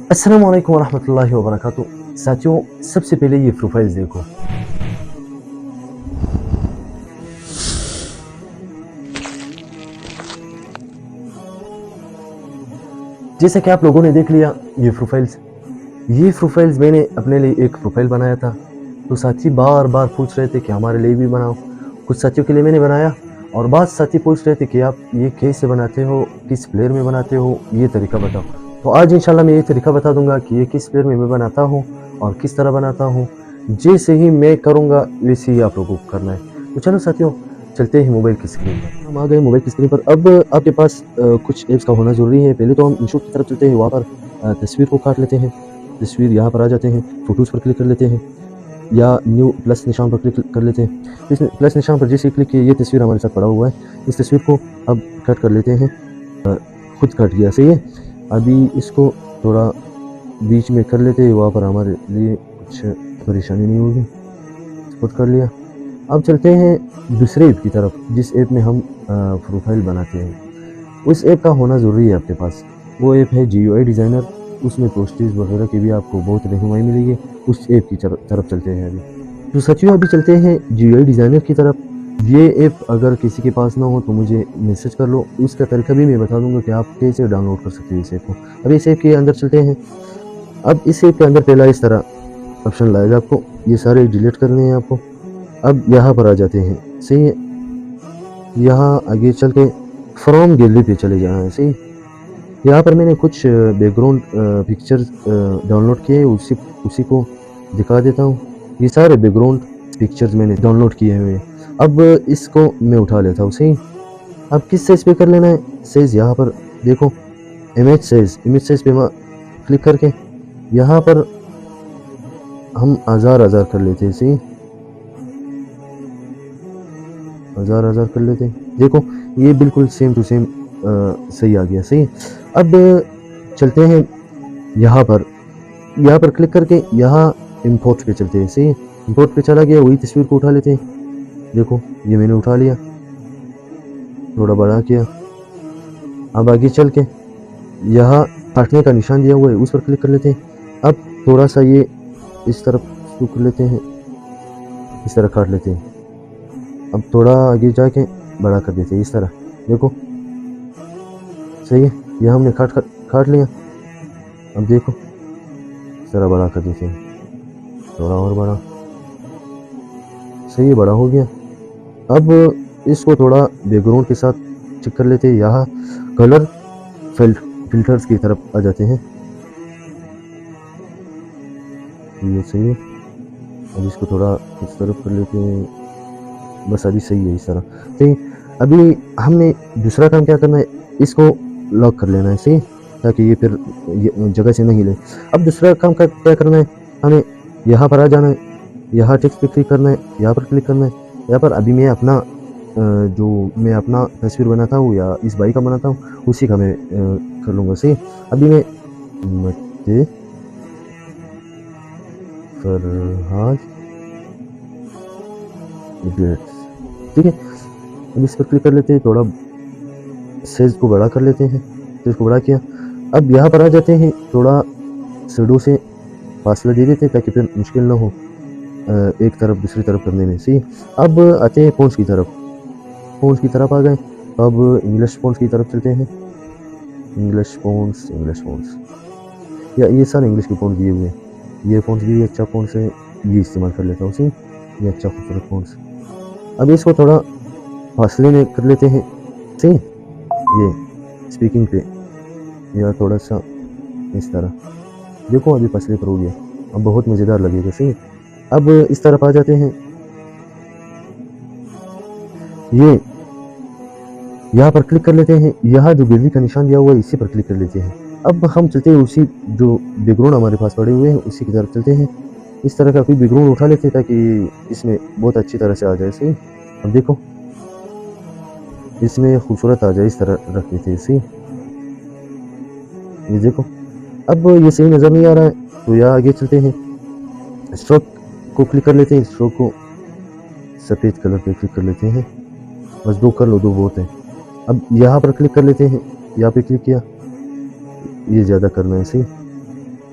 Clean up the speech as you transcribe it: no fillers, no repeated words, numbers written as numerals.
अस्सलाम वालेकुम वरहमतुल्लाहि वबरकातुह। साथियों, सबसे पहले ये प्रोफाइल्स देखो। जैसा कि आप लोगों ने देख लिया ये प्रोफाइल्स मैंने अपने लिए एक प्रोफाइल बनाया था। तो साथी बार बार पूछ रहे थे कि हमारे लिए भी बनाओ। कुछ साथियों के लिए मैंने बनाया और बाद साथी पूछ रहे थे कि आप ये कैसे बनाते हो, किस प्लेयर में बनाते हो, ये तरीका बताओ। तो आज इंशाल्लाह मैं ये तरीका बता दूंगा कि ये किस प्लेयर में मैं बनाता हूँ और किस तरह बनाता हूँ। जैसे ही मैं करूँगा वैसे ही आप लोगों को करना है। तो चलो साथियों, चलते हैं मोबाइल की स्क्रीन पर। हम आ गए मोबाइल की स्क्रीन पर। अब आपके पास कुछ ऐप्स का होना ज़रूरी है। पहले तो हम इंशॉट की तरफ चलते हैं, वहाँ पर तस्वीर को काट लेते हैं। तस्वीर यहाँ पर आ जाते हैं, फ़ोटोज़ पर क्लिक कर लेते हैं या न्यू प्लस निशान पर क्लिक कर लेते हैं। इस प्लस निशान पर जैसे क्लिक किए, ये तस्वीर हमारे साथ पड़ा हुआ है। इस तस्वीर को अब कट कर लेते हैं। खुद कट गया, सही है। अभी इसको थोड़ा बीच में कर लेते हैं, वहाँ पर हमारे लिए कुछ परेशानी नहीं होगी। खुद कर लिया। अब चलते हैं दूसरे ऐप की तरफ, जिस ऐप में हम प्रोफाइल बनाते हैं। उस ऐप का होना ज़रूरी है आपके पास। वो ऐप है GUI डिज़ाइनर। उसमें पोस्टेज वगैरह की भी आपको बहुत रहनुमाई मिलेगी। उस ऐप की तरफ चलते हैं अभी। तो साथियों, अभी चलते हैं GUI डिज़ाइनर की तरफ। ये ऐप अगर किसी के पास ना हो तो मुझे मैसेज कर लो, उसका तरीका भी मैं बता दूंगा कि आप कैसे डाउनलोड कर सकते हो इस ऐप को। अब इस ऐप के अंदर चलते हैं। अब इस ऐप के अंदर पहला इस तरह ऑप्शन लाएगा आपको, ये सारे डिलीट करने हैं आपको। अब यहाँ पर आ जाते हैं, सही है। यहाँ आगे चल के फ्रॉम गैलरी पे चले जाना है, सही। यहाँ पर मैंने कुछ बैकग्राउंड पिक्चर्स डाउनलोड किए हैं, उसी को दिखा देता हूँ। ये सारे बैकग्राउंड पिक्चर्स मैंने डाउनलोड किए हुए हैं। अब इसको मैं उठा लेता हूँ, सही। अब किस साइज़ पे कर लेना है? साइज़ यहाँ पर देखो, इमेज साइज़ पे क्लिक करके यहाँ पर हम हज़ार कर लेते हैं, सही। हज़ार कर लेते हैं। देखो, ये बिल्कुल सेम टू सेम सही आ गया, सही। अब चलते हैं यहाँ पर क्लिक करके यहाँ इंपोर्ट पे चलते हैं, सही। इंपोर्ट पे चला गया, वही तस्वीर को उठा लेते हैं। देखो, ये मैंने उठा लिया, थोड़ा बड़ा किया। अब आगे चल के यहाँ काटने का निशान दिया हुआ है, उस पर क्लिक कर लेते हैं। अब थोड़ा सा ये इस तरफ शू कर लेते हैं, इस तरह काट लेते हैं। अब थोड़ा आगे जाके बड़ा कर देते हैं, इस तरह। देखो, सही है। ये हमने काट लिया। अब देखो, इस तरह बड़ा कर देते हैं, थोड़ा और बड़ा, सही है, बड़ा हो गया। अब इसको थोड़ा बैकग्राउंड के साथ चेक कर लेते हैं। यहाँ कलर फिल्टर्स की तरफ आ जाते हैं, ये सही है। अब इसको थोड़ा इस तरफ कर लेते हैं, बस अभी सही है, इस तरह, सही। अभी हमने दूसरा काम क्या करना है, इसको लॉक कर लेना है, सही, ताकि ये फिर जगह से नहीं ले। अब दूसरा काम क्या करना है, हमें यहाँ पर आ जाना है, यहाँ टेक्स्ट पे क्लिक करना है, यहाँ पर क्लिक करना है। यहाँ पर अभी मैं अपना जो मैं अपना तस्वीर बनाता हूँ या इस भाई का बनाता हूँ, उसी का मैं कर लूँगा, सही। अभी मैं मध्य फरहाद, ठीक है। अब इस पर क्लिक कर लेते हैं, थोड़ा साइज को बड़ा कर लेते हैं। साइज को बड़ा किया। अब यहाँ पर आ जाते हैं, थोड़ा शैडो से फासला दे देते हैं ताकि फिर मुश्किल ना हो एक तरफ दूसरी तरफ करने में, सही। अब आते हैं फ़ॉन्ट्स की तरफ आ गए। अब इंग्लिश फ़ॉन्ट्स की तरफ चलते हैं। इंग्लिश फ़ॉन्ट्स या ये सारे इंग्लिश के फ़ॉन्ट्स दिए हुए हैं। ये फ़ॉन्ट्स भी अच्छा फ़ॉन्ट्स है, ये इस्तेमाल कर लेता हूँ, सही। ये अच्छा खूबसूरत फ़ॉन्ट्स। अब इसको थोड़ा फासले में कर लेते हैं, सही। ये स्पीकिंग पे या थोड़ा सा इस तरह, देखो अभी फासले पर हो गया। अब बहुत मज़ेदार लगेगा, सही। अब इस तरफ आ जाते हैं, ये यहाँ पर क्लिक कर लेते हैं। यहाँ जो गैलरी का निशान दिया हुआ है, इसी पर क्लिक कर लेते हैं। अब हम चलते हैं उसी जो बैकग्राउंड हमारे पास पड़े हुए हैं, उसी की तरफ चलते हैं। इस तरह का कोई बैकग्राउंड उठा लेते हैं ताकि इसमें बहुत अच्छी तरह से आ जाए, सही। अब देखो, इसमें खूबसूरत आ जाए, इस तरह रख देते हैं, सही। ये देखो, अब ये सही नज़र नहीं आ रहा है तो यहाँ आगे चलते हैं। स्ट्रोक को क्लिक कर लेते हैं, स्ट्रोक को सफ़ेद कलर पे क्लिक कर लेते हैं, बस 2 कर लो, 2 बहुत है। अब यहाँ पर क्लिक कर लेते हैं, यहाँ पे क्लिक किया, ये ज़्यादा करना है, सही।